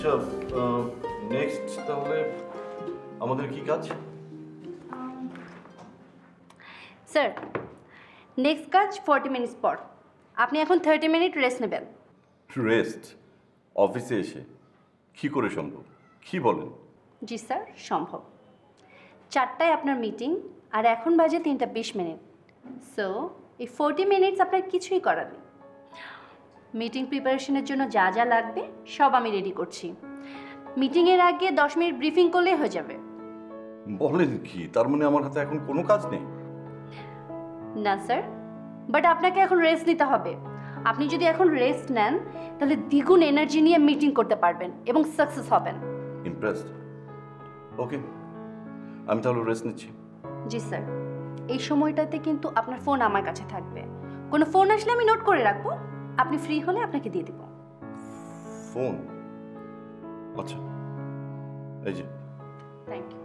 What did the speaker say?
আচ্ছা, নেক্সট তাহলে আমাদের কি কাজ? স্যার, নেক্সট কাজ 40 মিনিটস পর। আপনি এখন 30 মিনিট রেস্ট নেবেন। রেস্ট? অফিসে এসে কি করে সম্ভব? কি বলেন? জি স্যার, সম্ভব। 4টায় আপনার মিটিং, আর এখন বাজে 3:20। সো এই 40 মিনিটস আপনার কিছুই করার নেই। মিটিং প্রিপারেশনের জন্য যা যা লাগবে সব আমি রেডি করছি। মিটিংয়ের আগে 10 মিনিট ব্রিফিং করলেই হয়ে যাবে। বলেন কি? তার মানে আমার হাতে এখন কোনো কাজ নেই? না স্যার, বাট আপনাকে এখন রেস্ট নিতে হবে। আপনি যদি এখন রেস্ট নেন তাহলে দ্বিগুণ এনার্জি নিয়ে মিটিং করতে পারবেন এবং সাকসেস হবেন। ইমপ্রেসড। ওকে, আমি তাহলে রেস্ট নিচ্ছি। জি স্যার, এই সময়টাতে কিন্তু আপনার ফোন আমার কাছে থাকবে। কোনো ফোন আসলে আমি নোট করে রাখবো, আপনি ফ্রি হলে আপনাকে দিয়ে দিব। ফোন? আচ্ছা, এই যে। Thank you.